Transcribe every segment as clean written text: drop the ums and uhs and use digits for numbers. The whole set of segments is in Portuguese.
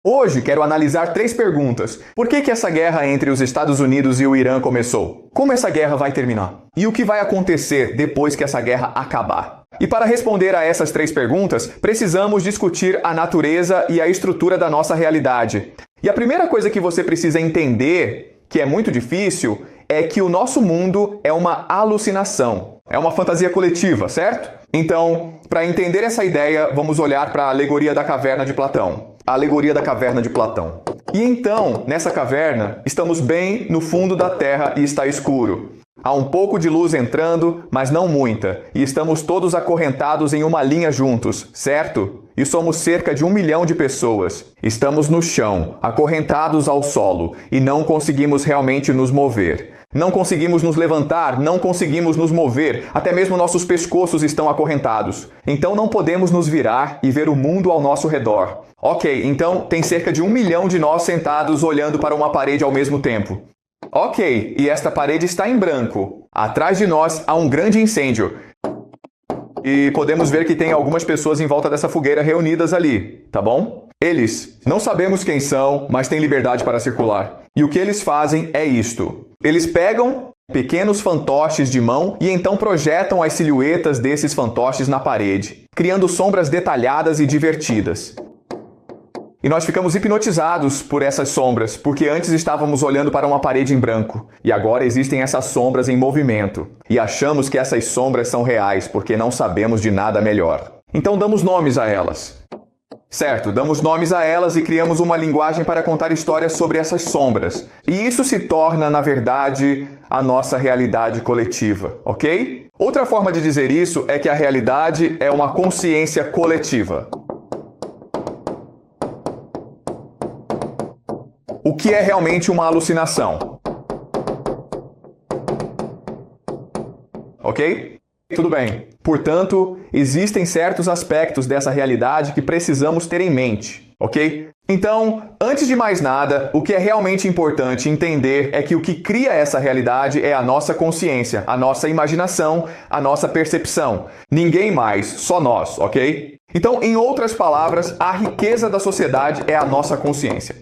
Hoje quero analisar 3 perguntas. Por que essa guerra entre os Estados Unidos e o Irã começou? Como essa guerra vai terminar? E o que vai acontecer depois que essa guerra acabar? E para responder a essas 3 perguntas, precisamos discutir a natureza e a estrutura da nossa realidade. E a primeira coisa que você precisa entender, que é muito difícil, é que o nosso mundo é uma alucinação. É uma fantasia coletiva, certo? Então, para entender essa ideia, vamos olhar para a alegoria da caverna de Platão. A alegoria da caverna de Platão. E então, nessa caverna, estamos bem no fundo da terra e está escuro. Há um pouco de luz entrando, mas não muita, e estamos todos acorrentados em uma linha juntos, certo? E somos cerca de 1 milhão de pessoas. Estamos no chão, acorrentados ao solo, e não conseguimos realmente nos mover. Não conseguimos nos levantar, não conseguimos nos mover, até mesmo nossos pescoços estão acorrentados. Então não podemos nos virar e ver o mundo ao nosso redor. Ok, então tem cerca de 1 milhão de nós sentados olhando para uma parede ao mesmo tempo. Ok, e esta parede está em branco. Atrás de nós há um grande incêndio. E podemos ver que tem algumas pessoas em volta dessa fogueira reunidas ali, tá bom? Eles, não sabemos quem são, mas têm liberdade para circular. E o que eles fazem é isto. Eles pegam pequenos fantoches de mão e então projetam as silhuetas desses fantoches na parede, criando sombras detalhadas e divertidas. E nós ficamos hipnotizados por essas sombras, porque antes estávamos olhando para uma parede em branco, e agora existem essas sombras em movimento. E achamos que essas sombras são reais, porque não sabemos de nada melhor. Então damos nomes a elas. Certo, damos nomes a elas e criamos uma linguagem para contar histórias sobre essas sombras. E isso se torna, na verdade, a nossa realidade coletiva, ok? Outra forma de dizer isso é que a realidade é uma consciência coletiva. O que é realmente uma alucinação? Ok? Tudo bem. Portanto, existem certos aspectos dessa realidade que precisamos ter em mente, ok? Então, antes de mais nada, o que é realmente importante entender é que o que cria essa realidade é a nossa consciência, a nossa imaginação, a nossa percepção. Ninguém mais, só nós, ok? Então, em outras palavras, a riqueza da sociedade é a nossa consciência.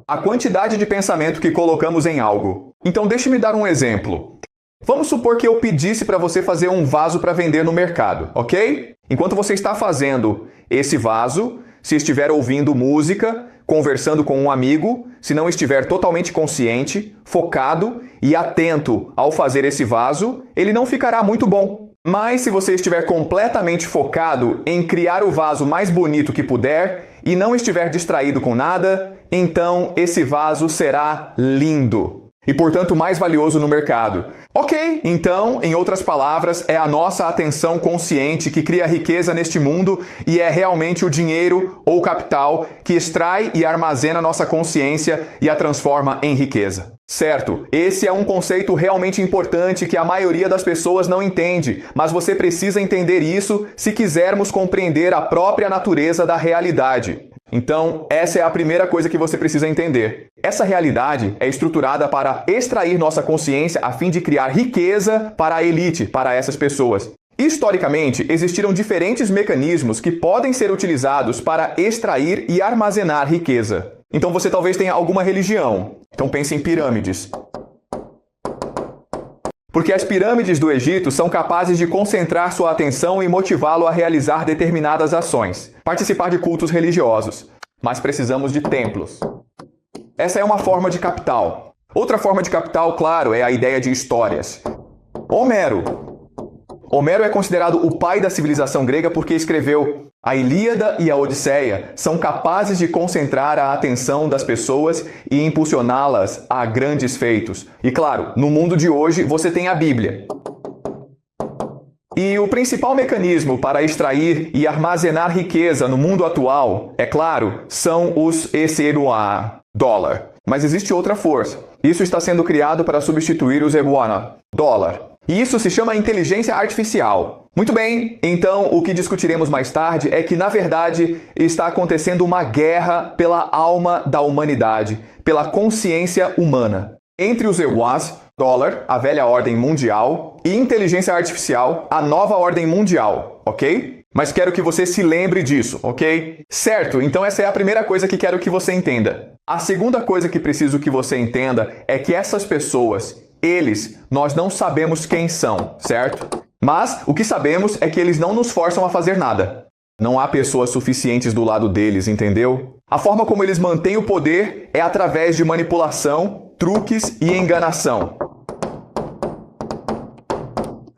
A quantidade de pensamento que colocamos em algo. Então, deixe-me dar um exemplo. Vamos supor que eu pedisse para você fazer um vaso para vender no mercado, ok? Enquanto você está fazendo esse vaso, se estiver ouvindo música, conversando com um amigo, se não estiver totalmente consciente, focado e atento ao fazer esse vaso, ele não ficará muito bom. Mas se você estiver completamente focado em criar o vaso mais bonito que puder e não estiver distraído com nada, então esse vaso será lindo e, portanto, mais valioso no mercado. Ok, então, em outras palavras, é a nossa atenção consciente que cria riqueza neste mundo e é realmente o dinheiro ou capital que extrai e armazena nossa consciência e a transforma em riqueza. Certo, esse é um conceito realmente importante que a maioria das pessoas não entende, mas você precisa entender isso se quisermos compreender a própria natureza da realidade. Então, essa é a primeira coisa que você precisa entender. Essa realidade é estruturada para extrair nossa consciência a fim de criar riqueza para a elite, para essas pessoas. Historicamente, existiram diferentes mecanismos que podem ser utilizados para extrair e armazenar riqueza. Então você talvez tenha alguma religião. Então pense em pirâmides. Porque as pirâmides do Egito são capazes de concentrar sua atenção e motivá-lo a realizar determinadas ações, participar de cultos religiosos. Mas precisamos de templos. Essa é uma forma de capital. Outra forma de capital, claro, é a ideia de histórias. Homero é considerado o pai da civilização grega porque escreveu a Ilíada e a Odisseia. São capazes de concentrar a atenção das pessoas e impulsioná-las a grandes feitos. E claro, no mundo de hoje você tem a Bíblia. E o principal mecanismo para extrair e armazenar riqueza no mundo atual, é claro, são os euro, dólar. Mas existe outra força. Isso está sendo criado para substituir os yuan, dólar. E isso se chama inteligência artificial. Muito bem, então o que discutiremos mais tarde é que, na verdade, está acontecendo uma guerra pela alma da humanidade, pela consciência humana. Entre os euros, dólar, a velha ordem mundial, e inteligência artificial, a nova ordem mundial, ok? Mas quero que você se lembre disso, ok? Certo, então essa é a primeira coisa que quero que você entenda. A segunda coisa que preciso que você entenda é que essas pessoas, nós não sabemos quem são, certo? Mas o que sabemos é que eles não nos forçam a fazer nada. Não há pessoas suficientes do lado deles, entendeu? A forma como eles mantêm o poder é através de manipulação, truques e enganação.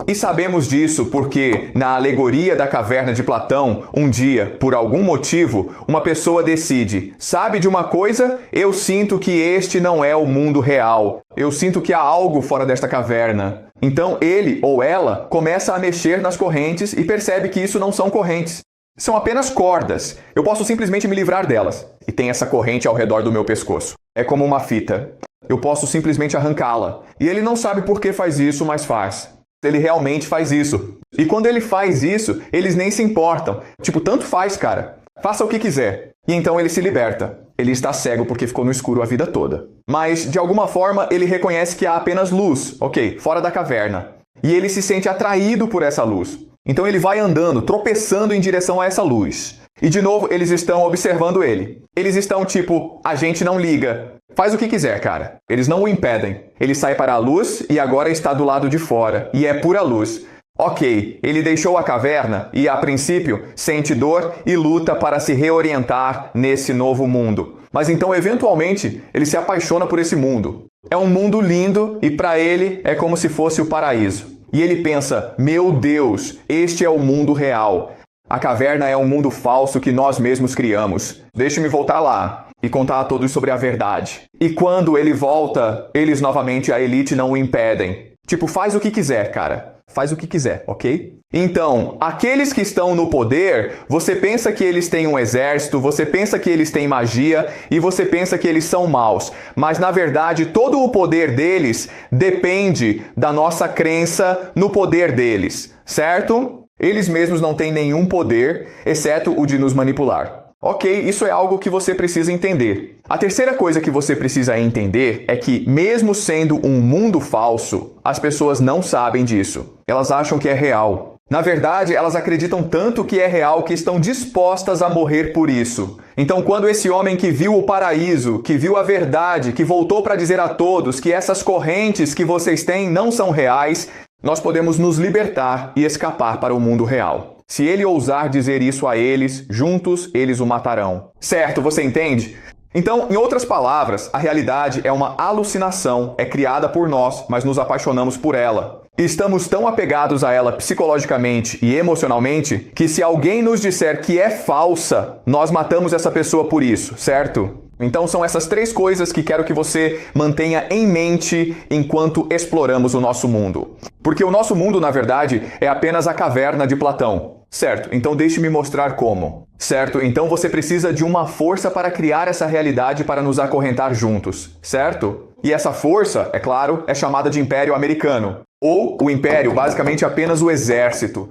E sabemos disso porque, na alegoria da caverna de Platão, um dia, por algum motivo, uma pessoa decide: sabe de uma coisa? Eu sinto que este não é o mundo real. Eu sinto que há algo fora desta caverna. Então ele ou ela começa a mexer nas correntes e percebe que isso não são correntes. São apenas cordas. Eu posso simplesmente me livrar delas. E tem essa corrente ao redor do meu pescoço. É como uma fita. Eu posso simplesmente arrancá-la. E ele não sabe por que faz isso, mas faz. Ele realmente faz isso. E quando ele faz isso, eles nem se importam. Tipo, tanto faz, cara. Faça o que quiser. E então ele se liberta. Ele está cego porque ficou no escuro a vida toda. Mas, de alguma forma, ele reconhece que há apenas luz, ok, fora da caverna. E ele se sente atraído por essa luz. Então ele vai andando, tropeçando em direção a essa luz. E de novo, eles estão observando ele. Eles estão tipo, a gente não liga. Faz o que quiser, cara. Eles não o impedem. Ele sai para a luz e agora está do lado de fora. E é pura luz. Ok, ele deixou a caverna e, a princípio, sente dor e luta para se reorientar nesse novo mundo. Mas então, eventualmente, ele se apaixona por esse mundo. É um mundo lindo e para ele é como se fosse o paraíso. E ele pensa, meu Deus, este é o mundo real. A caverna é um mundo falso que nós mesmos criamos. Deixe-me voltar lá e contar a todos sobre a verdade. E quando ele volta, eles novamente, a elite, não o impedem. Tipo, faz o que quiser, cara. Faz o que quiser, ok? Então, aqueles que estão no poder, você pensa que eles têm um exército, você pensa que eles têm magia e você pensa que eles são maus. Mas, na verdade, todo o poder deles depende da nossa crença no poder deles, certo? Eles mesmos não têm nenhum poder, exceto o de nos manipular. Ok, isso é algo que você precisa entender. A terceira coisa que você precisa entender é que, mesmo sendo um mundo falso, as pessoas não sabem disso. Elas acham que é real. Na verdade, elas acreditam tanto que é real que estão dispostas a morrer por isso. Então, quando esse homem que viu o paraíso, que viu a verdade, que voltou para dizer a todos que essas correntes que vocês têm não são reais, nós podemos nos libertar e escapar para o mundo real. Se ele ousar dizer isso a eles, juntos eles o matarão. Certo, você entende? Então, em outras palavras, a realidade é uma alucinação, é criada por nós, mas nos apaixonamos por ela. Estamos tão apegados a ela psicologicamente e emocionalmente que se alguém nos disser que é falsa, nós matamos essa pessoa por isso, certo? Então são essas três coisas que quero que você mantenha em mente enquanto exploramos o nosso mundo. Porque o nosso mundo, na verdade, é apenas a caverna de Platão. Certo, então deixe-me mostrar como. Certo, então você precisa de uma força para criar essa realidade para nos acorrentar juntos. Certo? E essa força, é claro, é chamada de Império Americano. Ou o Império, basicamente apenas o exército.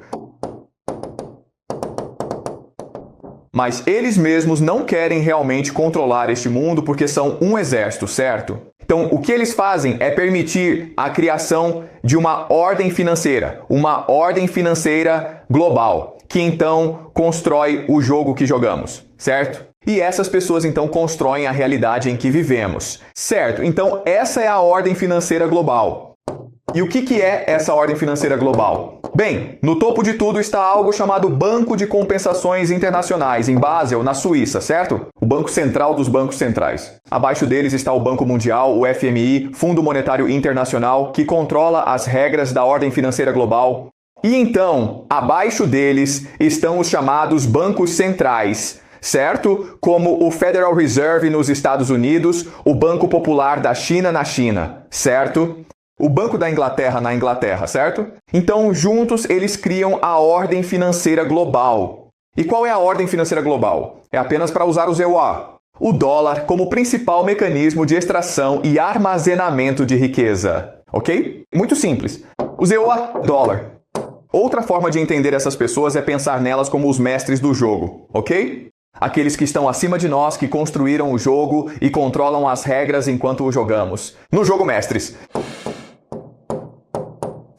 Mas eles mesmos não querem realmente controlar este mundo porque são um exército, certo? Então, o que eles fazem é permitir a criação de uma ordem financeira global, que então constrói o jogo que jogamos, certo? E essas pessoas então constroem a realidade em que vivemos, certo? Então, essa é a ordem financeira global. E o que é essa ordem financeira global? Bem, no topo de tudo está algo chamado Banco de Compensações Internacionais, em Basel, na Suíça, certo? O Banco Central dos Bancos Centrais. Abaixo deles está o Banco Mundial, o FMI, Fundo Monetário Internacional, que controla as regras da ordem financeira global. E então, abaixo deles estão os chamados bancos centrais, certo? Como o Federal Reserve nos Estados Unidos, o Banco Popular da China na China, certo? O Banco da Inglaterra na Inglaterra, certo? Então, juntos, eles criam a ordem financeira global. E qual é a ordem financeira global? É apenas para usar o ZEUA, o dólar como principal mecanismo de extração e armazenamento de riqueza. Ok? Muito simples. O ZEUA, dólar. Outra forma de entender essas pessoas é pensar nelas como os mestres do jogo, ok? Aqueles que estão acima de nós, que construíram o jogo e controlam as regras enquanto o jogamos. No jogo, mestres.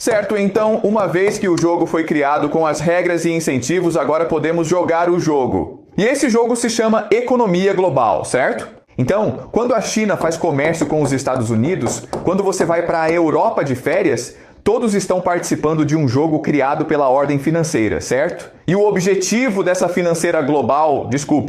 Certo, então, uma vez que o jogo foi criado com as regras e incentivos, agora podemos jogar o jogo. E esse jogo se chama economia global, certo? Então, quando a China faz comércio com os Estados Unidos, quando você vai para a Europa de férias, todos estão participando de um jogo criado pela ordem financeira, certo? E o objetivo dessa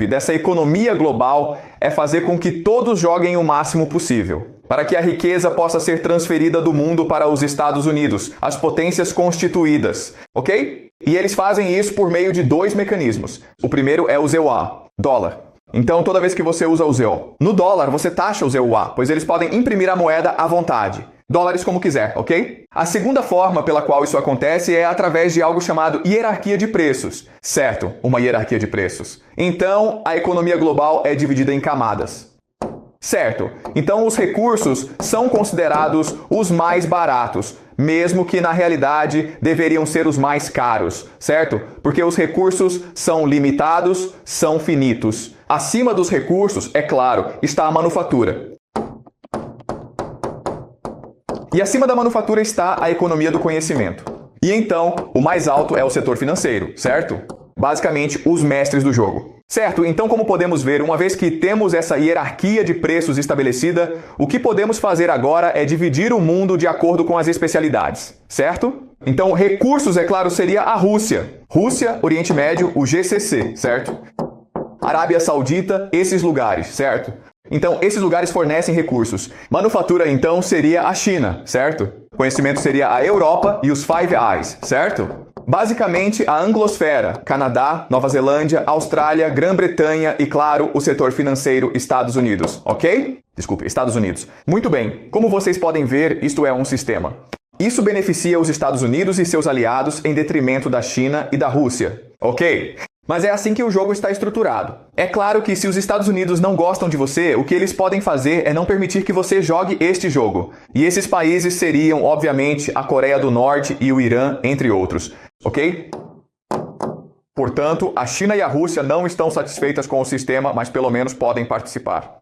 dessa economia global é fazer com que todos joguem o máximo possível, para que a riqueza possa ser transferida do mundo para os Estados Unidos, as potências constituídas, ok? E eles fazem isso por meio de dois mecanismos. O primeiro é o ZEUA, dólar. Então, toda vez que você usa o ZEU, no dólar você taxa o ZEUA, pois eles podem imprimir a moeda à vontade. Dólares como quiser, ok? A segunda forma pela qual isso acontece é através de algo chamado hierarquia de preços. Certo, uma hierarquia de preços. Então, a economia global é dividida em camadas. Certo, então os recursos são considerados os mais baratos, mesmo que na realidade deveriam ser os mais caros, certo? Porque os recursos são limitados, são finitos. Acima dos recursos, é claro, está a manufatura. E acima da manufatura está a economia do conhecimento. E então, o mais alto é o setor financeiro, certo? Basicamente, os mestres do jogo. Certo, então como podemos ver, uma vez que temos essa hierarquia de preços estabelecida, o que podemos fazer agora é dividir o mundo de acordo com as especialidades, certo? Então, recursos, é claro, seria a Rússia. Rússia, Oriente Médio, o GCC, certo? Arábia Saudita, esses lugares, certo? Então, esses lugares fornecem recursos. Manufatura, então, seria a China, certo? Conhecimento seria a Europa e os Five Eyes, certo? Basicamente, a anglosfera, Canadá, Nova Zelândia, Austrália, Grã-Bretanha e, claro, o setor financeiro, Estados Unidos, ok? Desculpe, Estados Unidos. Muito bem, como vocês podem ver, isto é um sistema. Isso beneficia os Estados Unidos e seus aliados em detrimento da China e da Rússia, ok? Mas é assim que o jogo está estruturado. É claro que se os Estados Unidos não gostam de você, o que eles podem fazer é não permitir que você jogue este jogo. E esses países seriam, obviamente, a Coreia do Norte e o Irã, entre outros. Ok? Portanto, a China e a Rússia não estão satisfeitas com o sistema, mas pelo menos podem participar.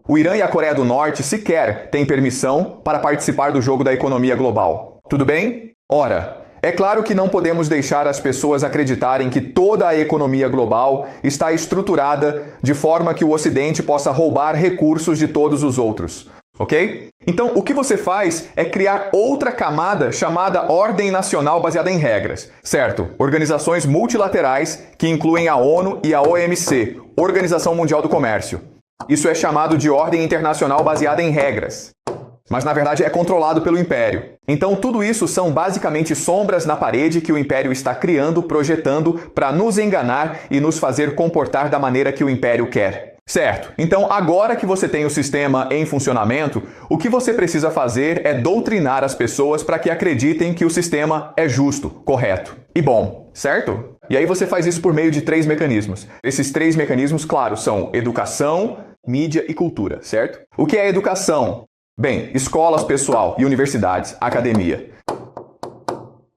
O Irã e a Coreia do Norte sequer têm permissão para participar do jogo da economia global. Tudo bem? Ora, é claro que não podemos deixar as pessoas acreditarem que toda a economia global está estruturada de forma que o Ocidente possa roubar recursos de todos os outros, ok? Então, o que você faz é criar outra camada chamada Ordem Nacional baseada em regras, certo? Organizações multilaterais que incluem a ONU e a OMC, Organização Mundial do Comércio. Isso é chamado de Ordem Internacional baseada em regras. Mas na verdade é controlado pelo Império. Então tudo isso são basicamente sombras na parede que o Império está criando, projetando para nos enganar e nos fazer comportar da maneira que o Império quer. Certo, então agora que você tem o sistema em funcionamento, o que você precisa fazer é doutrinar as pessoas para que acreditem que o sistema é justo, correto e bom, certo? E aí você faz isso por meio de 3 mecanismos. Esses 3 mecanismos, claro, são educação, mídia e cultura, certo? O que é educação? Bem, escolas, pessoal, e universidades, academia.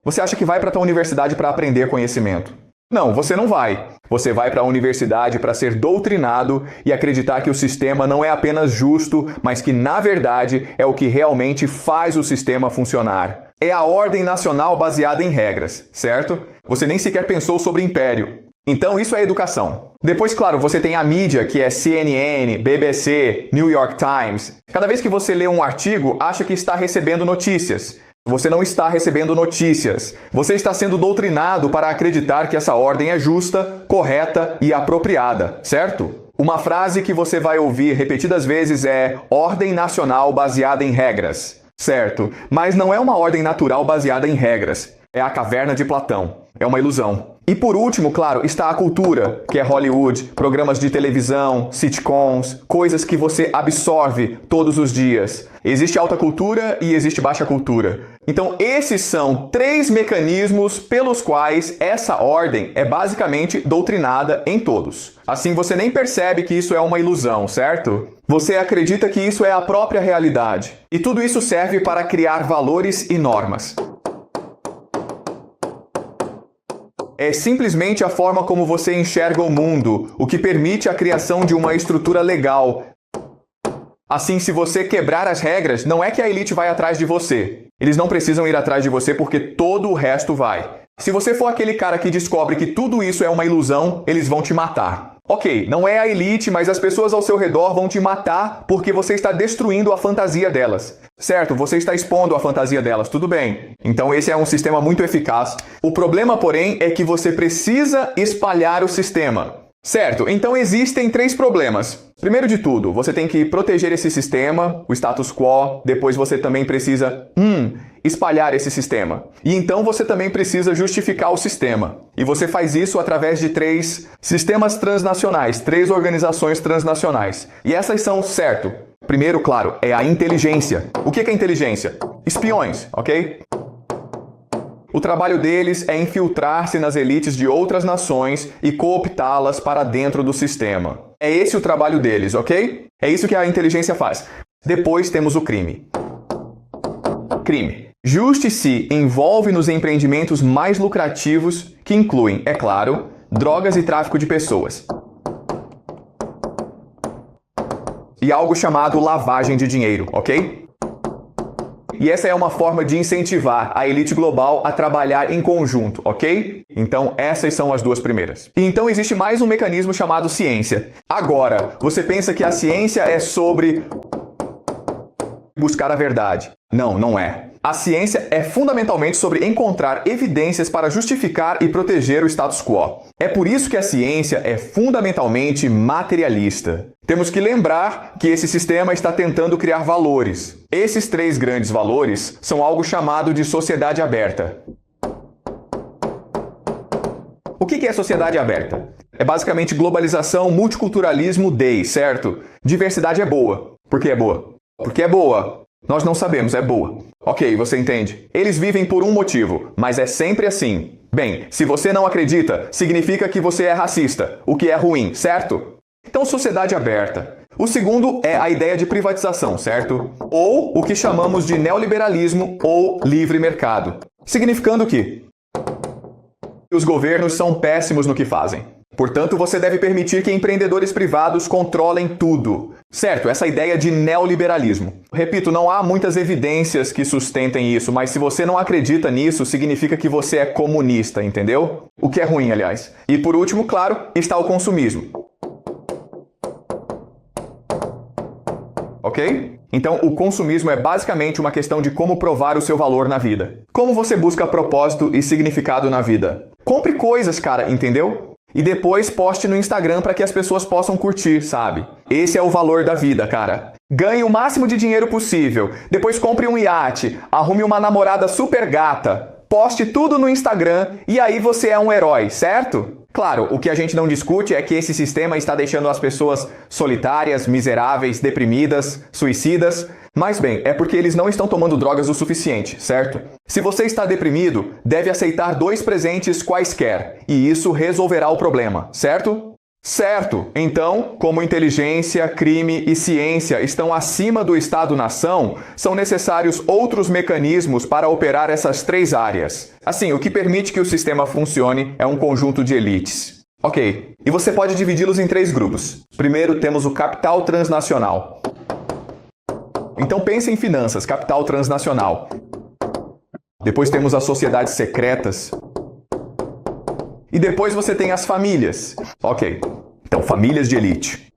Você acha que vai para a tua universidade para aprender conhecimento? Não, você não vai. Você vai para a universidade para ser doutrinado e acreditar que o sistema não é apenas justo, mas que, na verdade, é o que realmente faz o sistema funcionar. É a ordem nacional baseada em regras, certo? Você nem sequer pensou sobre império. Então, isso é educação. Depois, claro, você tem a mídia, que é CNN, BBC, New York Times. Cada vez que você lê um artigo, acha que está recebendo notícias. Você não está recebendo notícias. Você está sendo doutrinado para acreditar que essa ordem é justa, correta e apropriada, certo? Uma frase que você vai ouvir repetidas vezes é ordem nacional baseada em regras, certo? Mas não é uma ordem natural baseada em regras. É a caverna de Platão. É uma ilusão. E por último, claro, está a cultura, que é Hollywood, programas de televisão, sitcoms, coisas que você absorve todos os dias. Existe alta cultura e existe baixa cultura. Então, esses são 3 mecanismos pelos quais essa ordem é basicamente doutrinada em todos. Assim, você nem percebe que isso é uma ilusão, certo? Você acredita que isso é a própria realidade. E tudo isso serve para criar valores e normas. É simplesmente a forma como você enxerga o mundo, o que permite a criação de uma estrutura legal. Assim, se você quebrar as regras, não é que a elite vai atrás de você. Eles não precisam ir atrás de você porque todo o resto vai. Se você for aquele cara que descobre que tudo isso é uma ilusão, eles vão te matar. Ok, não é a elite, mas as pessoas ao seu redor vão te matar porque você está destruindo a fantasia delas. Certo, você está expondo a fantasia delas, tudo bem. Então esse é um sistema muito eficaz. O problema, porém, é que você precisa espalhar o sistema. Certo, então existem 3 problemas. Primeiro de tudo, você tem que proteger esse sistema, o status quo. Depois você também precisa, espalhar esse sistema. E então você também precisa justificar o sistema. E você faz isso através de 3 sistemas transnacionais, 3 organizações transnacionais. E essas são, certo, primeiro, claro, é a inteligência. O que é inteligência? Espiões, ok? O trabalho deles é infiltrar-se nas elites de outras nações e cooptá-las para dentro do sistema. É esse o trabalho deles, ok? É isso que a inteligência faz. Depois temos o crime. Crime. Juste-se envolve nos empreendimentos mais lucrativos, que incluem, é claro, drogas e tráfico de pessoas. E algo chamado lavagem de dinheiro, ok? E essa é uma forma de incentivar a elite global a trabalhar em conjunto, ok? Então, essas são as 2 primeiras. E então existe mais um mecanismo chamado ciência. Agora, você pensa que a ciência é sobre buscar a verdade. Não, não é. A ciência é fundamentalmente sobre encontrar evidências para justificar e proteger o status quo. É por isso que a ciência é fundamentalmente materialista. Temos que lembrar que esse sistema está tentando criar valores. Esses 3 grandes valores são algo chamado de sociedade aberta. O que é sociedade aberta? É basicamente globalização, multiculturalismo, certo? Diversidade é boa. Por que é boa? Porque é boa. Nós não sabemos, é boa. Ok, você entende. Eles vivem por um motivo, mas é sempre assim. Bem, se você não acredita, significa que você é racista, o que é ruim, certo? Então, sociedade aberta. O segundo é a ideia de privatização, certo? Ou o que chamamos de neoliberalismo ou livre mercado. Significando que os governos são péssimos no que fazem. Portanto, você deve permitir que empreendedores privados controlem tudo. Certo, essa ideia de neoliberalismo. Repito, não há muitas evidências que sustentem isso, mas se você não acredita nisso, significa que você é comunista, entendeu? O que é ruim, aliás. E por último, claro, está o consumismo. Ok? Então, o consumismo é basicamente uma questão de como provar o seu valor na vida. Como você busca propósito e significado na vida? Compre coisas, cara, entendeu? E depois poste no Instagram para que as pessoas possam curtir, sabe? Esse é o valor da vida, cara. Ganhe o máximo de dinheiro possível. Depois compre um iate. Arrume uma namorada super gata. Poste tudo no Instagram e aí você é um herói, certo? Claro, o que a gente não discute é que esse sistema está deixando as pessoas solitárias, miseráveis, deprimidas, suicidas. Mas bem, é porque eles não estão tomando drogas o suficiente, certo? Se você está deprimido, deve aceitar 2 presentes quaisquer, e isso resolverá o problema, certo? Certo! Então, como inteligência, crime e ciência estão acima do Estado-nação, são necessários outros mecanismos para operar essas 3 áreas. Assim, o que permite que o sistema funcione é um conjunto de elites. Ok, e você pode dividi-los em 3 grupos. Primeiro, temos o capital transnacional. Então pense em finanças, capital transnacional. Depois temos as sociedades secretas. E depois você tem as famílias. Ok, então famílias de elite.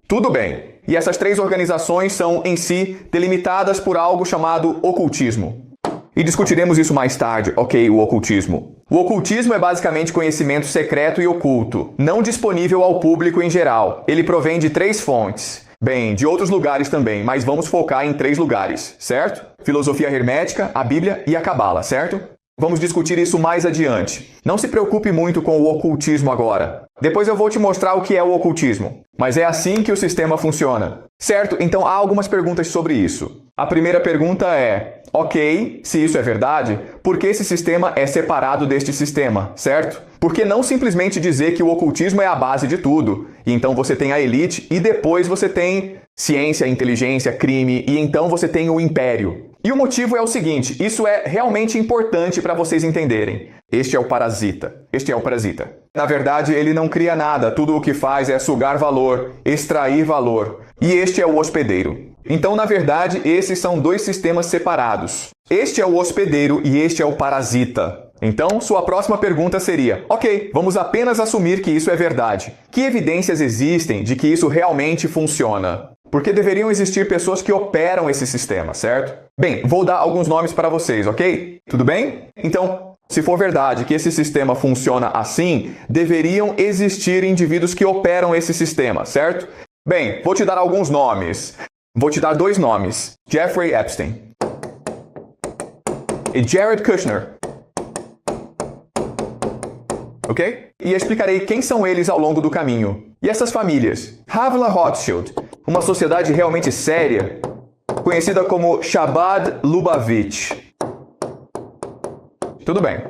Tudo bem. E essas 3 organizações são, em si, delimitadas por algo chamado ocultismo. E discutiremos isso mais tarde, ok, o ocultismo. O ocultismo é basicamente conhecimento secreto e oculto, não disponível ao público em geral. Ele provém de 3 fontes. Bem, de outros lugares também, mas vamos focar em 3 lugares, certo? Filosofia hermética, a Bíblia e a Cabala, certo? Vamos discutir isso mais adiante. Não se preocupe muito com o ocultismo agora. Depois eu vou te mostrar o que é o ocultismo. Mas é assim que o sistema funciona. Certo? Então há algumas perguntas sobre isso. A primeira pergunta é: ok, se isso é verdade, por que esse sistema é separado deste sistema, certo? Por que não simplesmente dizer que o ocultismo é a base de tudo? E então você tem a elite e depois você tem ciência, inteligência, crime e então você tem o império. E o motivo é o seguinte, isso é realmente importante para vocês entenderem. Este é o parasita. Este é o parasita. Na verdade, ele não cria nada, tudo o que faz é sugar valor, extrair valor. E este é o hospedeiro. Então, na verdade, esses são dois sistemas separados. Este é o hospedeiro e este é o parasita. Então, sua próxima pergunta seria, ok, vamos apenas assumir que isso é verdade. Que evidências existem de que isso realmente funciona? Porque deveriam existir pessoas que operam esse sistema, certo? Bem, vou dar alguns nomes para vocês, ok? Tudo bem? Então, se for verdade que esse sistema funciona assim, deveriam existir indivíduos que operam esse sistema, certo? Bem, vou te dar alguns nomes. Vou te dar dois nomes. Jeffrey Epstein e Jared Kushner. Ok? E explicarei quem são eles ao longo do caminho. E essas famílias? Havila Rothschild, uma sociedade realmente séria, conhecida como Chabad Lubavitch. Tudo bem.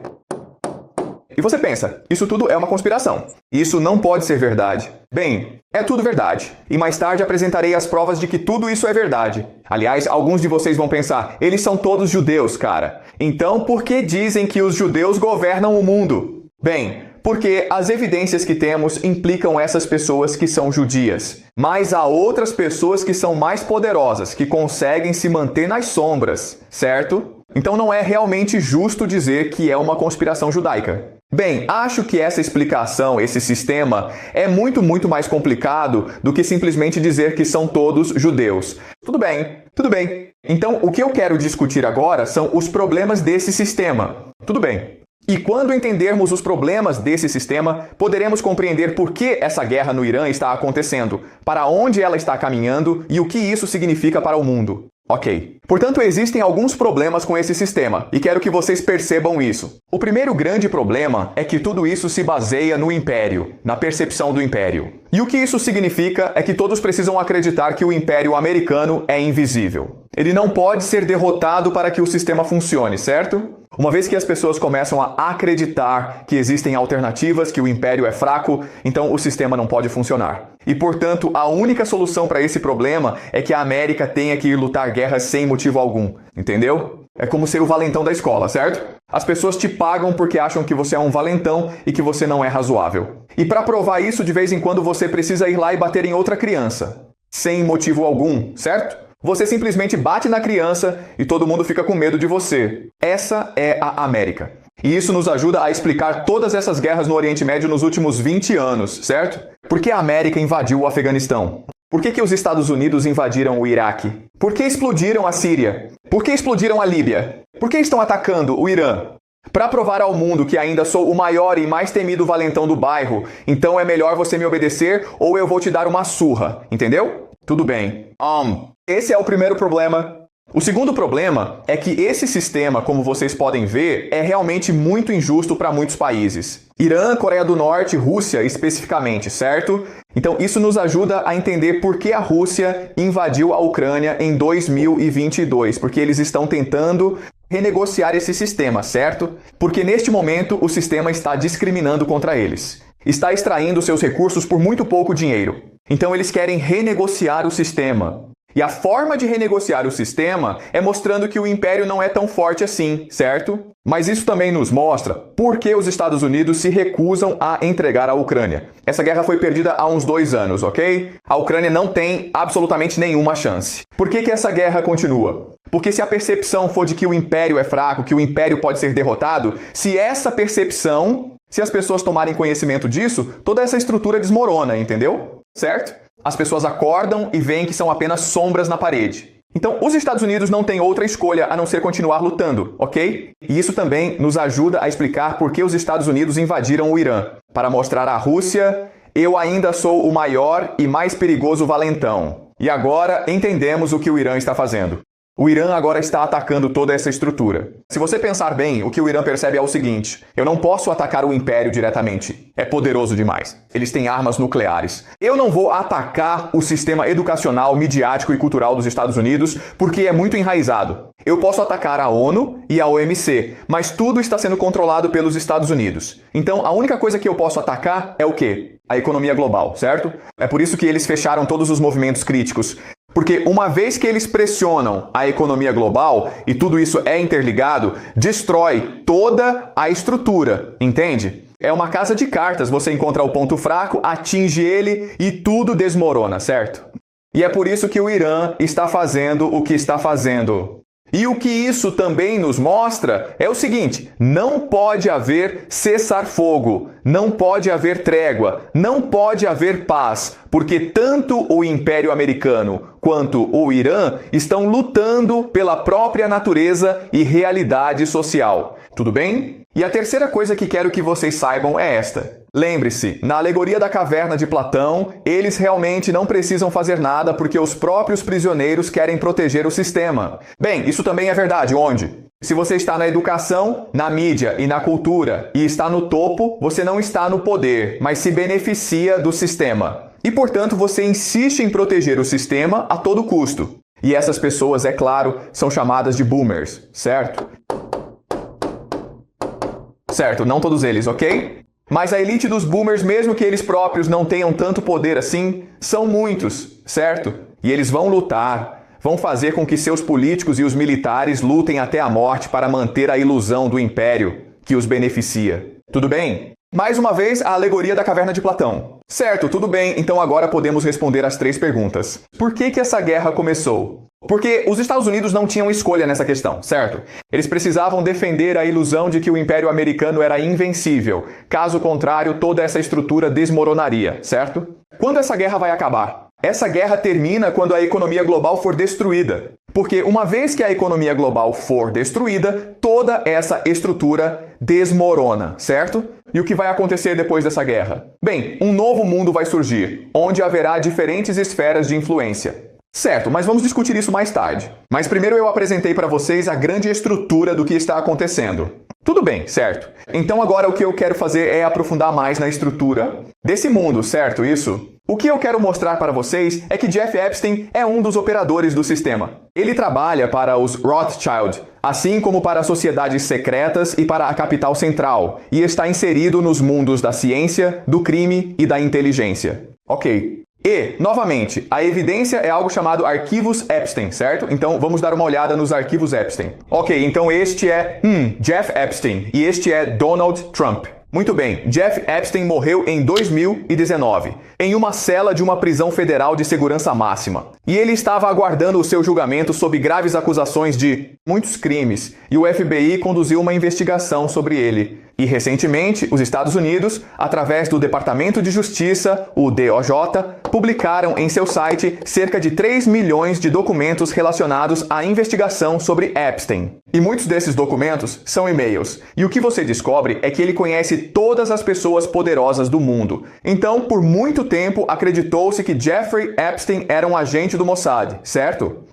E você pensa, isso tudo é uma conspiração. Isso não pode ser verdade. Bem, é tudo verdade. E mais tarde apresentarei as provas de que tudo isso é verdade. Aliás, alguns de vocês vão pensar, eles são todos judeus, cara. Então, por que dizem que os judeus governam o mundo? Bem, porque as evidências que temos implicam essas pessoas que são judias. Mas há outras pessoas que são mais poderosas, que conseguem se manter nas sombras, certo? Então não é realmente justo dizer que é uma conspiração judaica. Bem, acho que essa explicação, esse sistema, é muito mais complicado do que simplesmente dizer que são todos judeus. Tudo bem, tudo bem. Então, o que eu quero discutir agora são os problemas desse sistema. Tudo bem. E quando entendermos os problemas desse sistema, poderemos compreender por que essa guerra no Irã está acontecendo, para onde ela está caminhando e o que isso significa para o mundo. Ok. Portanto, existem alguns problemas com esse sistema, e quero que vocês percebam isso. O primeiro grande problema é que tudo isso se baseia no império, na percepção do império. E o que isso significa é que todos precisam acreditar que o império americano é invisível. Ele não pode ser derrotado para que o sistema funcione, certo? Uma vez que as pessoas começam a acreditar que existem alternativas, que o império é fraco, então o sistema não pode funcionar. E, portanto, a única solução para esse problema é que a América tenha que ir lutar guerras sem motivo algum. Entendeu? É como ser o valentão da escola, certo? As pessoas te pagam porque acham que você é um valentão e que você não é razoável. E para provar isso, de vez em quando você precisa ir lá e bater em outra criança. Sem motivo algum, certo? Você simplesmente bate na criança e todo mundo fica com medo de você. Essa é a América. E isso nos ajuda a explicar todas essas guerras no Oriente Médio nos últimos 20 anos, certo? Por que a América invadiu o Afeganistão? Por que os Estados Unidos invadiram o Iraque? Por que explodiram a Síria? Por que explodiram a Líbia? Por que estão atacando o Irã? Para provar ao mundo que ainda sou o maior e mais temido valentão do bairro, então é melhor você me obedecer ou eu vou te dar uma surra, entendeu? Tudo bem. Esse é o primeiro problema. O segundo problema é que esse sistema, como vocês podem ver, é realmente muito injusto para muitos países. Irã, Coreia do Norte, Rússia especificamente, certo? Então isso nos ajuda a entender por que a Rússia invadiu a Ucrânia em 2022, porque eles estão tentando renegociar esse sistema, certo? Porque neste momento o sistema está discriminando contra eles. Está extraindo seus recursos por muito pouco dinheiro. Então eles querem renegociar o sistema. E a forma de renegociar o sistema é mostrando que o império não é tão forte assim, certo? Mas isso também nos mostra por que os Estados Unidos se recusam a entregar a Ucrânia. Essa guerra foi perdida há uns 2 anos, ok? A Ucrânia não tem absolutamente nenhuma chance. Por que essa guerra continua? Porque se a percepção for de que o império é fraco, que o império pode ser derrotado, se as pessoas tomarem conhecimento disso, toda essa estrutura desmorona, entendeu? Certo? As pessoas acordam e veem que são apenas sombras na parede. Então, os Estados Unidos não têm outra escolha a não ser continuar lutando, ok? E isso também nos ajuda a explicar por que os Estados Unidos invadiram o Irã. Para mostrar à Rússia, eu ainda sou o maior e mais perigoso valentão. E agora entendemos o que o Irã está fazendo. O Irã agora está atacando toda essa estrutura. Se você pensar bem, o que o Irã percebe é o seguinte: eu não posso atacar o império diretamente. É poderoso demais. Eles têm armas nucleares. Eu não vou atacar o sistema educacional, midiático e cultural dos Estados Unidos porque é muito enraizado. Eu posso atacar a ONU e a OMC, mas tudo está sendo controlado pelos Estados Unidos. Então, a única coisa que eu posso atacar é o quê? A economia global, certo? É por isso que eles fecharam todos os movimentos críticos. Porque uma vez que eles pressionam a economia global, e tudo isso é interligado, destrói toda a estrutura, entende? É uma casa de cartas, você encontra o ponto fraco, atinge ele e tudo desmorona, certo? E é por isso que o Irã está fazendo o que está fazendo. E o que isso também nos mostra é o seguinte: não pode haver cessar-fogo, não pode haver trégua, não pode haver paz, porque tanto o Império Americano quanto o Irã estão lutando pela própria natureza e realidade social. Tudo bem? E a terceira coisa que quero que vocês saibam é esta. Lembre-se, na alegoria da caverna de Platão, eles realmente não precisam fazer nada porque os próprios prisioneiros querem proteger o sistema. Bem, isso também é verdade. Onde? Se você está na educação, na mídia e na cultura e está no topo, você não está no poder, mas se beneficia do sistema. E, portanto, você insiste em proteger o sistema a todo custo. E essas pessoas, é claro, são chamadas de boomers, certo? Certo, não todos eles, ok? Mas a elite dos boomers, mesmo que eles próprios não tenham tanto poder assim, são muitos, certo? E eles vão lutar, vão fazer com que seus políticos e os militares lutem até a morte para manter a ilusão do império que os beneficia. Tudo bem? Mais uma vez, a alegoria da caverna de Platão. Certo, tudo bem, então agora podemos responder as 3 perguntas. Por que essa guerra começou? Porque os Estados Unidos não tinham escolha nessa questão, certo? Eles precisavam defender a ilusão de que o Império Americano era invencível. Caso contrário, toda essa estrutura desmoronaria, certo? Quando essa guerra vai acabar? Essa guerra termina quando a economia global for destruída. Porque uma vez que a economia global for destruída, toda essa estrutura desmorona, certo? E o que vai acontecer depois dessa guerra? Bem, um novo mundo vai surgir, onde haverá diferentes esferas de influência. Certo, mas vamos discutir isso mais tarde. Mas primeiro eu apresentei para vocês a grande estrutura do que está acontecendo. Tudo bem, certo? Então agora o que eu quero fazer é aprofundar mais na estrutura desse mundo, certo? Isso? O que eu quero mostrar para vocês é que Jeff Epstein é um dos operadores do sistema. Ele trabalha para os Rothschild, assim como para sociedades secretas e para a capital central, e está inserido nos mundos da ciência, do crime e da inteligência. Ok. E, novamente, a evidência é algo chamado arquivos Epstein, certo? Então, vamos dar uma olhada nos arquivos Epstein. Ok, então este é Jeff Epstein e este é Donald Trump. Muito bem, Jeff Epstein morreu em 2019, em uma cela de uma prisão federal de segurança máxima. E ele estava aguardando o seu julgamento sob graves acusações de muitos crimes, e o FBI conduziu uma investigação sobre ele. E recentemente, os Estados Unidos, através do Departamento de Justiça, o DOJ, publicaram em seu site cerca de 3 milhões de documentos relacionados à investigação sobre Epstein. E muitos desses documentos são e-mails. E o que você descobre é que ele conhece todas as pessoas poderosas do mundo. Então, por muito tempo, acreditou-se que Jeffrey Epstein era um agente do Mossad, certo?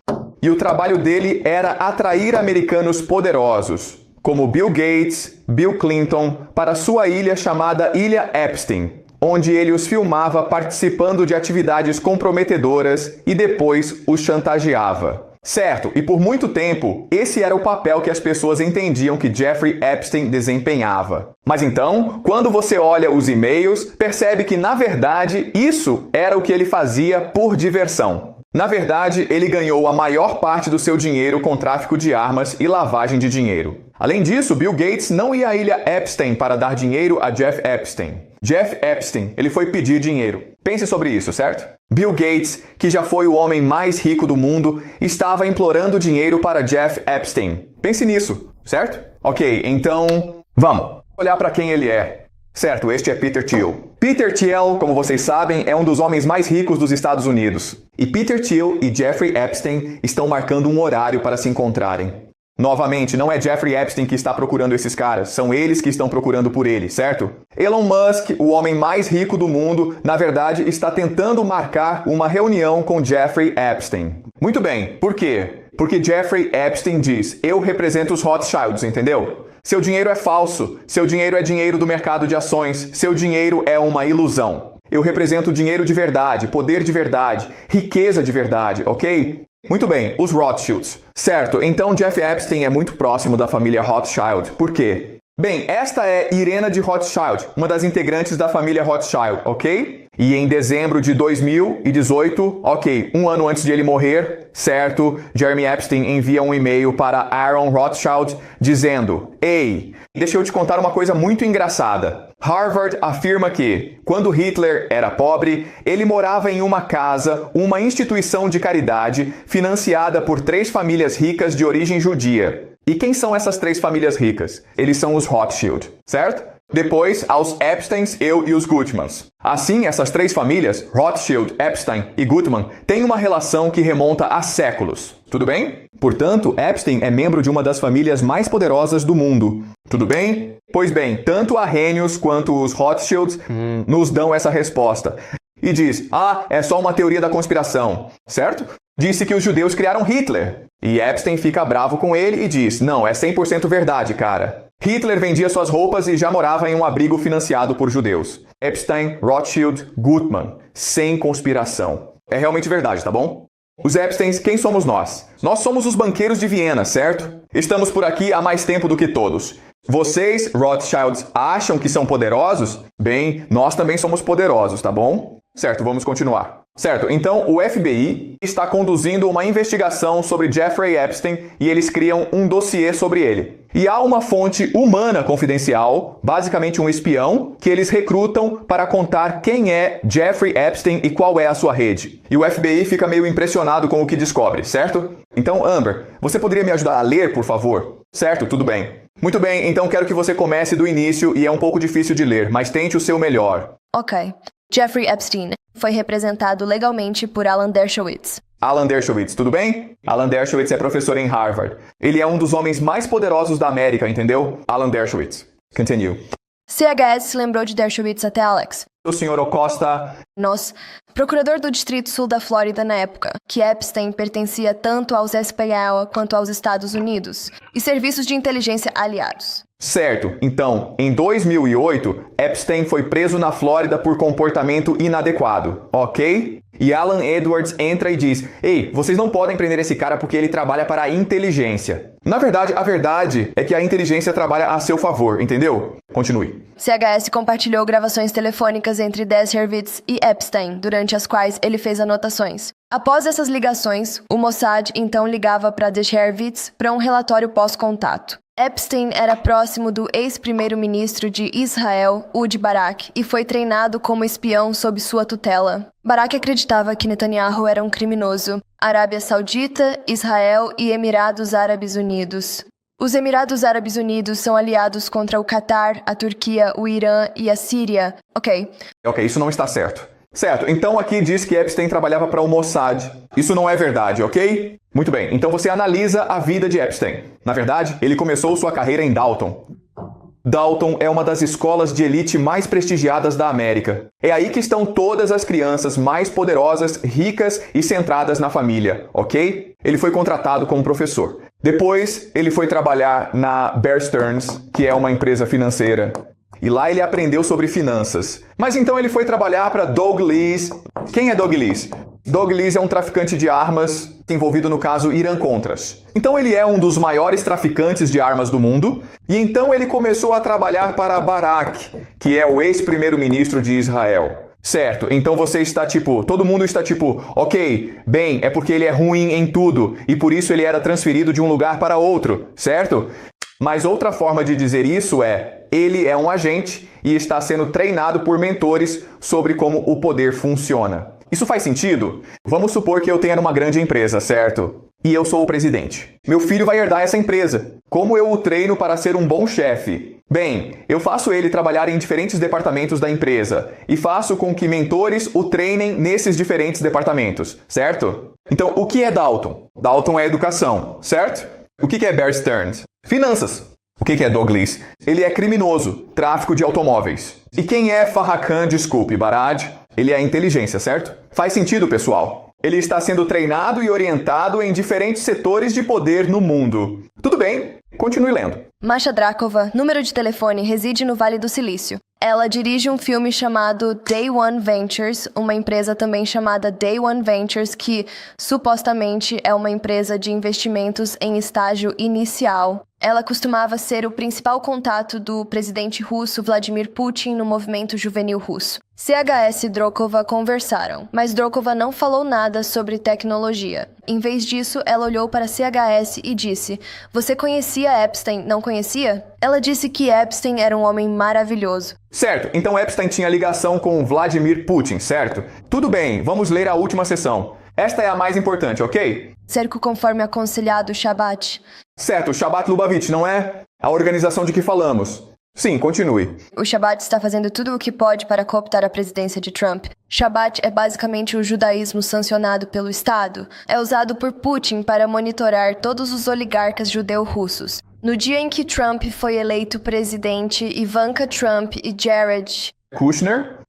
E o trabalho dele era atrair americanos poderosos, como Bill Gates, Bill Clinton, para sua ilha chamada Ilha Epstein, onde ele os filmava participando de atividades comprometedoras e depois os chantageava. Certo, e por muito tempo, esse era o papel que as pessoas entendiam que Jeffrey Epstein desempenhava. Mas então, quando você olha os e-mails, percebe que, na verdade, isso era o que ele fazia por diversão. Na verdade, ele ganhou a maior parte do seu dinheiro com tráfico de armas e lavagem de dinheiro. Além disso, Bill Gates não ia à ilha Epstein para dar dinheiro a Jeff Epstein. Jeff Epstein, ele foi pedir dinheiro. Pense sobre isso, certo? Bill Gates, que já foi o homem mais rico do mundo, estava implorando dinheiro para Jeff Epstein. Pense nisso, certo? Ok, então vamos olhar para quem ele é. Certo, este é Peter Thiel. Peter Thiel, como vocês sabem, é um dos homens mais ricos dos Estados Unidos. E Peter Thiel e Jeffrey Epstein estão marcando um horário para se encontrarem. Novamente, não é Jeffrey Epstein que está procurando esses caras, são eles que estão procurando por ele, certo? Elon Musk, o homem mais rico do mundo, na verdade está tentando marcar uma reunião com Jeffrey Epstein. Muito bem, por quê? Porque Jeffrey Epstein diz, eu represento os Rothschilds, entendeu? Seu dinheiro é falso, seu dinheiro é dinheiro do mercado de ações, seu dinheiro é uma ilusão. Eu represento dinheiro de verdade, poder de verdade, riqueza de verdade, ok? Muito bem, os Rothschilds. Certo, então Jeff Epstein é muito próximo da família Rothschild. Por quê? Bem, esta é Irena de Rothschild, uma das integrantes da família Rothschild, ok? E em dezembro de 2018, ok, um ano antes de ele morrer, certo, Jeremy Epstein envia um e-mail para Aaron Rothschild dizendo: Ei, deixa eu te contar uma coisa muito engraçada. Harvard afirma que, quando Hitler era pobre, ele morava em uma casa, uma instituição de caridade, financiada por 3 famílias ricas de origem judia. E quem são essas 3 famílias ricas? Eles são os Rothschild, certo? Depois, aos Epsteins e os Gutmans. Assim, essas 3 famílias, Rothschild, Epstein e Gutman, têm uma relação que remonta a séculos. Tudo bem? Portanto, Epstein é membro de uma das famílias mais poderosas do mundo. Tudo bem? Pois bem, tanto a Arrhenius quanto os Rothschilds nos dão essa resposta. E diz, é só uma teoria da conspiração, certo? Disse que os judeus criaram Hitler. E Epstein fica bravo com ele e diz, não, é 100% verdade, cara. Hitler vendia suas roupas e já morava em um abrigo financiado por judeus. Epstein, Rothschild, Gutman. Sem conspiração. É realmente verdade, tá bom? Os Epsteins, quem somos nós? Nós somos os banqueiros de Viena, certo? Estamos por aqui há mais tempo do que todos. Vocês, Rothschilds, acham que são poderosos? Bem, nós também somos poderosos, tá bom? Certo, vamos continuar. Certo, então o FBI está conduzindo uma investigação sobre Jeffrey Epstein e eles criam um dossiê sobre ele. E há uma fonte humana confidencial, basicamente um espião, que eles recrutam para contar quem é Jeffrey Epstein e qual é a sua rede. E o FBI fica meio impressionado com o que descobre, certo? Então, Amber, você poderia me ajudar a ler, por favor? Certo, tudo bem. Muito bem, então quero que você comece do início e é um pouco difícil de ler, mas tente o seu melhor. Ok. Jeffrey Epstein foi representado legalmente por Alan Dershowitz. Alan Dershowitz, tudo bem? Alan Dershowitz é professor em Harvard. Ele é um dos homens mais poderosos da América, entendeu? Alan Dershowitz. Continue. CHS se lembrou de Dershowitz até Alex. O senhor Acosta... Nós, procurador do Distrito Sul da Flórida na época, que Epstein pertencia tanto aos SPL quanto aos Estados Unidos, e serviços de inteligência aliados. Certo, então, em 2008, Epstein foi preso na Flórida por comportamento inadequado, ok? E Alan Edwards entra e diz, ei, vocês não podem prender esse cara porque ele trabalha para a inteligência. Na verdade, a verdade é que a inteligência trabalha a seu favor, entendeu? Continue. CHS compartilhou gravações telefônicas entre Dershowitz e Epstein, durante as quais ele fez anotações. Após essas ligações, o Mossad então ligava para Dershowitz para um relatório pós-contato. Epstein era próximo do ex-primeiro-ministro de Israel, Ehud Barak, e foi treinado como espião sob sua tutela. Barak acreditava que Netanyahu era um criminoso. Arábia Saudita, Israel e Emirados Árabes Unidos. Os Emirados Árabes Unidos são aliados contra o Catar, a Turquia, o Irã e a Síria. Ok, isso não está certo. Certo, então aqui diz que Epstein trabalhava para o Mossad. Isso não é verdade, ok? Muito bem, então você analisa a vida de Epstein. Na verdade, ele começou sua carreira em Dalton. Dalton é uma das escolas de elite mais prestigiadas da América. É aí que estão todas as crianças mais poderosas, ricas e centradas na família, ok? Ele foi contratado como professor. Depois, ele foi trabalhar na Bear Stearns, que é uma empresa financeira. E lá ele aprendeu sobre finanças. Mas então ele foi trabalhar para Doug Lees. Quem é Doug Lees? Doug Lees é um traficante de armas envolvido no caso Irã-Contras. Então ele é um dos maiores traficantes de armas do mundo. E então ele começou a trabalhar para Barak, que é o ex-primeiro-ministro de Israel. Certo, então você está todo mundo está ok, bem, é porque ele é ruim em tudo e por isso ele era transferido de um lugar para outro, certo? Mas outra forma de dizer isso é, ele é um agente e está sendo treinado por mentores sobre como o poder funciona. Isso faz sentido? Vamos supor que eu tenha uma grande empresa, certo? E eu sou o presidente. Meu filho vai herdar essa empresa. Como eu o treino para ser um bom chefe? Bem, eu faço ele trabalhar em diferentes departamentos da empresa e faço com que mentores o treinem nesses diferentes departamentos, certo? Então, o que é Dalton? Dalton é educação, certo? O que é Bear Stearns? Finanças. O que é Doug Lees? Ele é criminoso, tráfico de automóveis. E quem é Farrakhan, Barad? Ele é a inteligência, certo? Faz sentido, pessoal. Ele está sendo treinado e orientado em diferentes setores de poder no mundo. Tudo bem, continue lendo. Masha Drakova, número de telefone, reside no Vale do Silício. Ela dirige um filme chamado Day One Ventures, uma empresa também chamada Day One Ventures, que supostamente é uma empresa de investimentos em estágio inicial. Ela costumava ser o principal contato do presidente russo Vladimir Putin no movimento juvenil russo. CHS e Drokova conversaram, mas Drokova não falou nada sobre tecnologia. Em vez disso, ela olhou para CHS e disse: "Você conhecia Epstein, não conhecia?" Ela disse que Epstein era um homem maravilhoso. Certo, então Epstein tinha ligação com Vladimir Putin, certo? Tudo bem, vamos ler a última sessão. Esta é a mais importante, ok? Cerco conforme aconselhado Shabbat. Certo, Shabbat Lubavitch, não é a organização de que falamos. Sim, continue. O Shabbat está fazendo tudo o que pode para cooptar a presidência de Trump. Shabbat é basicamente o judaísmo sancionado pelo Estado. É usado por Putin para monitorar todos os oligarcas judeu-russos. No dia em que Trump foi eleito presidente, Ivanka Trump e Jared...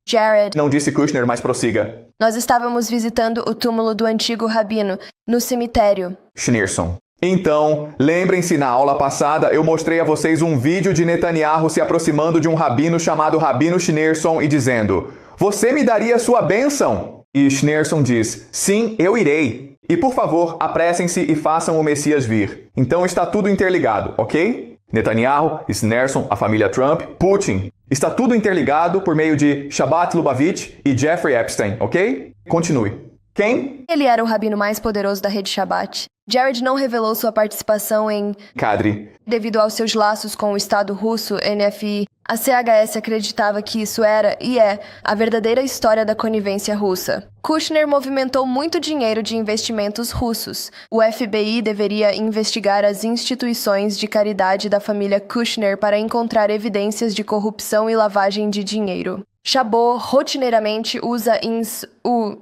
Jared. Não disse Kushner, mas prossiga. Nós estávamos visitando o túmulo do antigo rabino, no cemitério. Schneerson. Então, lembrem-se, na aula passada eu mostrei a vocês um vídeo de Netanyahu se aproximando de um rabino chamado Rabino Schneerson e dizendo: "Você me daria sua bênção?" E Schneerson diz: "Sim, eu irei. E por favor, apressem-se e façam o Messias vir." Então está tudo interligado, ok? Netanyahu, Schneerson, a família Trump, Putin. Está tudo interligado por meio de Shabbat Lubavitch e Jeffrey Epstein, ok? Continue. Quem? Ele era o rabino mais poderoso da rede Shabbat. Jared não revelou sua participação em Kadri. Devido aos seus laços com o Estado russo, NFI, a CHS acreditava que isso era, e é, a verdadeira história da conivência russa. Kushner movimentou muito dinheiro de investimentos russos. O FBI deveria investigar as instituições de caridade da família Kushner para encontrar evidências de corrupção e lavagem de dinheiro. Chabot rotineiramente usa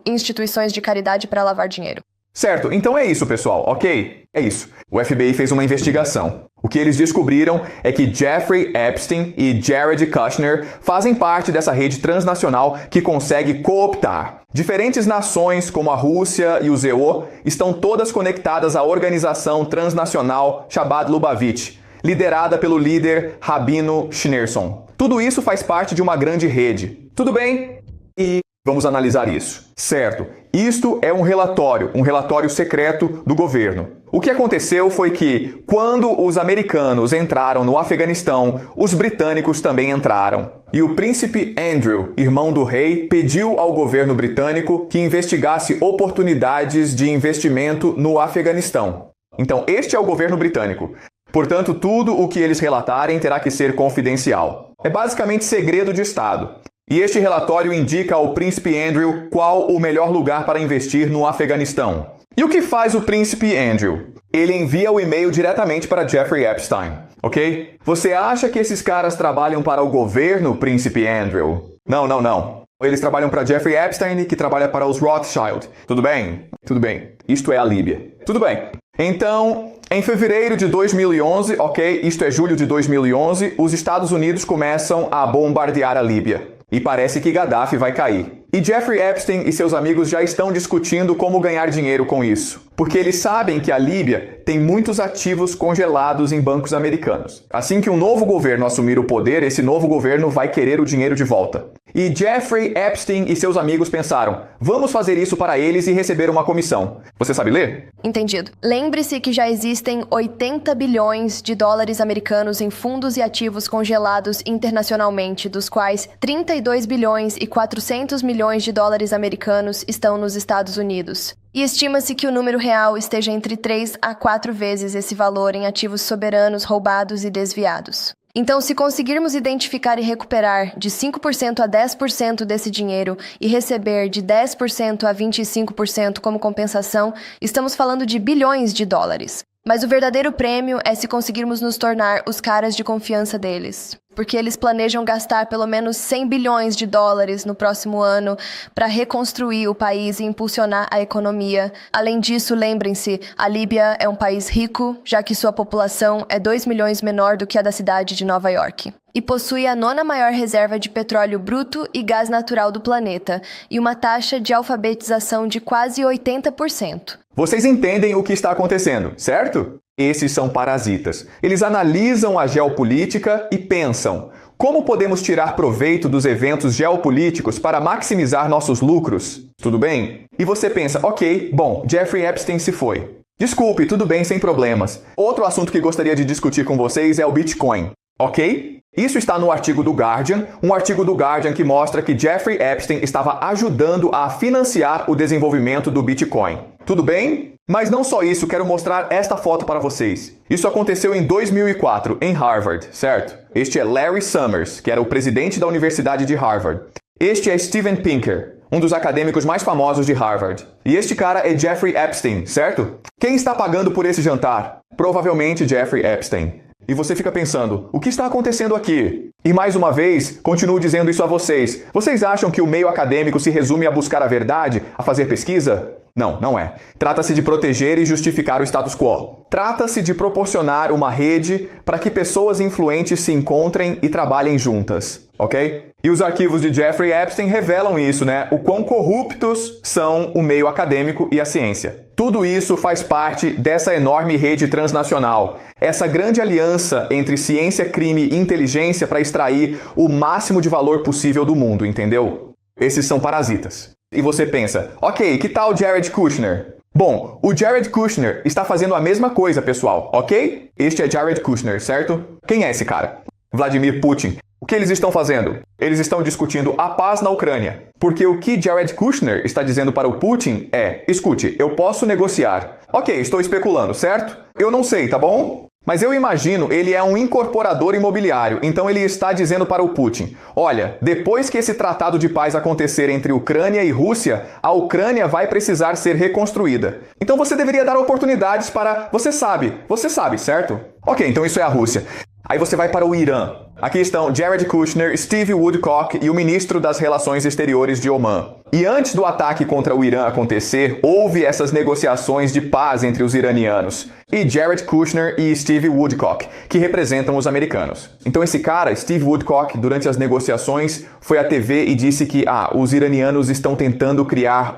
instituições de caridade para lavar dinheiro. Certo, então é isso, pessoal, ok? É isso. O FBI fez uma investigação. O que eles descobriram é que Jeffrey Epstein e Jared Kushner fazem parte dessa rede transnacional que consegue cooptar. Diferentes nações, como a Rússia e o ZO, estão todas conectadas à organização transnacional Shabbat Lubavitch, liderada pelo líder Rabino Schneerson. Tudo isso faz parte de uma grande rede. Tudo bem? E vamos analisar isso. Certo, isto é um relatório secreto do governo. O que aconteceu foi que, quando os americanos entraram no Afeganistão, os britânicos também entraram. E o príncipe Andrew, irmão do rei, pediu ao governo britânico que investigasse oportunidades de investimento no Afeganistão. Então, este é o governo britânico. Portanto, tudo o que eles relatarem terá que ser confidencial. É basicamente segredo de Estado. E este relatório indica ao príncipe Andrew qual o melhor lugar para investir no Afeganistão. E o que faz o príncipe Andrew? Ele envia o e-mail diretamente para Jeffrey Epstein, ok? Você acha que esses caras trabalham para o governo, príncipe Andrew? Não. Eles trabalham para Jeffrey Epstein, que trabalha para os Rothschild. Tudo bem? Tudo bem. Isto é a Líbia. Tudo bem. Então, em fevereiro de 2011, ok? Isto é julho de 2011, os Estados Unidos começam a bombardear a Líbia. E parece que Gaddafi vai cair. E Jeffrey Epstein e seus amigos já estão discutindo como ganhar dinheiro com isso. Porque eles sabem que a Líbia tem muitos ativos congelados em bancos americanos. Assim que um novo governo assumir o poder, esse novo governo vai querer o dinheiro de volta. E Jeffrey Epstein e seus amigos pensaram: vamos fazer isso para eles e receber uma comissão. Você sabe ler? Entendido. Lembre-se que já existem 80 bilhões de dólares americanos em fundos e ativos congelados internacionalmente, dos quais 32 bilhões e 400 milhões de dólares americanos estão nos Estados Unidos. E estima-se que o número real esteja entre 3 a 4 vezes esse valor em ativos soberanos roubados e desviados. Então, se conseguirmos identificar e recuperar de 5% a 10% desse dinheiro e receber de 10% a 25% como compensação, estamos falando de bilhões de dólares. Mas o verdadeiro prêmio é se conseguirmos nos tornar os caras de confiança deles. Porque eles planejam gastar pelo menos 100 bilhões de dólares no próximo ano para reconstruir o país e impulsionar a economia. Além disso, lembrem-se, a Líbia é um país rico, já que sua população é 2 milhões menor do que a da cidade de Nova York. E possui a 9ª maior reserva de petróleo bruto e gás natural do planeta, e uma taxa de alfabetização de quase 80%. Vocês entendem o que está acontecendo, certo? Esses são parasitas. Eles analisam a geopolítica e pensam: como podemos tirar proveito dos eventos geopolíticos para maximizar nossos lucros? Tudo bem? E você pensa: ok, bom, Jeffrey Epstein se foi. Desculpe, tudo bem, sem problemas. Outro assunto que gostaria de discutir com vocês é o Bitcoin, ok? Isso está no artigo do Guardian, um artigo do Guardian que mostra que Jeffrey Epstein estava ajudando a financiar o desenvolvimento do Bitcoin. Tudo bem? Mas não só isso, quero mostrar esta foto para vocês. Isso aconteceu em 2004, em Harvard, certo? Este é Larry Summers, que era o presidente da Universidade de Harvard. Este é Steven Pinker, um dos acadêmicos mais famosos de Harvard. E este cara é Jeffrey Epstein, certo? Quem está pagando por esse jantar? Provavelmente Jeffrey Epstein. E você fica pensando, o que está acontecendo aqui? E mais uma vez, continuo dizendo isso a vocês. Vocês acham que o meio acadêmico se resume a buscar a verdade, a fazer pesquisa? Não, não é. Trata-se de proteger e justificar o status quo. Trata-se de proporcionar uma rede para que pessoas influentes se encontrem e trabalhem juntas, ok? E os arquivos de Jeffrey Epstein revelam isso, né? O quão corruptos são o meio acadêmico e a ciência. Tudo isso faz parte dessa enorme rede transnacional. Essa grande aliança entre ciência, crime e inteligência para extrair o máximo de valor possível do mundo, entendeu? Esses são parasitas. E você pensa, ok, que tal Jared Kushner? Bom, o Jared Kushner está fazendo a mesma coisa, pessoal, ok? Este é Jared Kushner, certo? Quem é esse cara? Vladimir Putin. O que eles estão fazendo? Eles estão discutindo a paz na Ucrânia. Porque o que Jared Kushner está dizendo para o Putin é, escute, eu posso negociar. Ok, estou especulando, certo? Eu não sei, tá bom? Mas eu imagino, ele é um incorporador imobiliário, então ele está dizendo para o Putin, olha, depois que esse tratado de paz acontecer entre Ucrânia e Rússia, a Ucrânia vai precisar ser reconstruída. Então você deveria dar oportunidades para... Você sabe, certo? Ok, então isso é a Rússia. Aí você vai para o Irã. Aqui estão Jared Kushner, Steve Woodcock e o ministro das Relações Exteriores de Omã. E antes do ataque contra o Irã acontecer, houve essas negociações de paz entre os iranianos. E Jared Kushner e Steve Woodcock, que representam os americanos. Então esse cara, Steve Woodcock, durante as negociações, foi à TV e disse que os iranianos estão tentando criar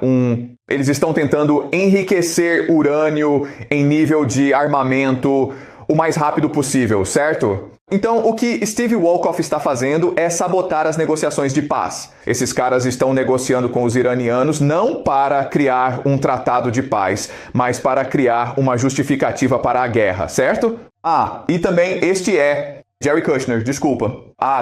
Eles estão tentando enriquecer urânio em nível de armamento o mais rápido possível, certo? Então, o que Steve Woodcock está fazendo é sabotar as negociações de paz. Esses caras estão negociando com os iranianos não para criar um tratado de paz, mas para criar uma justificativa para a guerra, certo? E também este é Jerry Kushner, desculpa.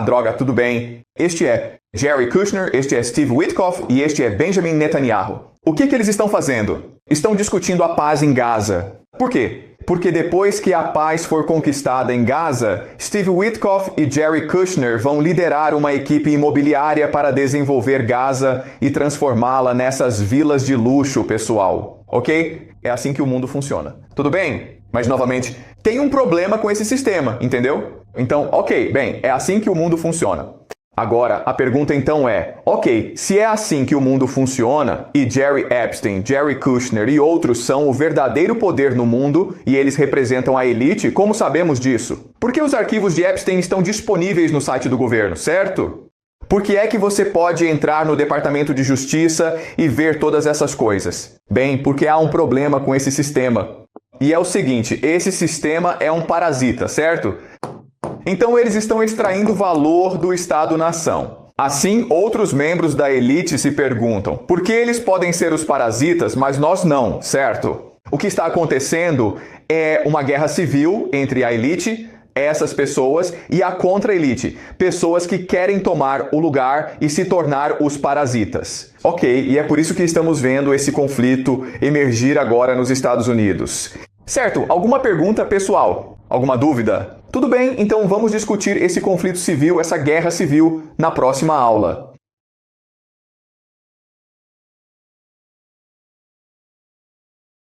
Droga, tudo bem. Este é Jerry Kushner, este é Steve Witkoff e este é Benjamin Netanyahu. O que eles estão fazendo? Estão discutindo a paz em Gaza. Por quê? Porque depois que a paz for conquistada em Gaza, Steve Witkoff e Jerry Kushner vão liderar uma equipe imobiliária para desenvolver Gaza e transformá-la nessas vilas de luxo, pessoal. Ok? É assim que o mundo funciona. Tudo bem? Mas, novamente, tem um problema com esse sistema, entendeu? Então, ok, bem, é assim que o mundo funciona. Agora, a pergunta então é, ok, se é assim que o mundo funciona, e Jerry Epstein, Jerry Kushner e outros são o verdadeiro poder no mundo, e eles representam a elite, como sabemos disso? Por que os arquivos de Epstein estão disponíveis no site do governo, certo? Por que é que você pode entrar no Departamento de Justiça e ver todas essas coisas? Bem, porque há um problema com esse sistema. E é o seguinte, esse sistema é um parasita, certo? Então eles estão extraindo valor do Estado-nação. Assim, outros membros da elite se perguntam, por que eles podem ser os parasitas, mas nós não, certo? O que está acontecendo é uma guerra civil entre a elite, essas pessoas, e a contra-elite, pessoas que querem tomar o lugar e se tornar os parasitas. Ok, e é por isso que estamos vendo esse conflito emergir agora nos Estados Unidos. Certo, alguma pergunta pessoal? Alguma dúvida? Tudo bem, então vamos discutir esse conflito civil, essa guerra civil, na próxima aula.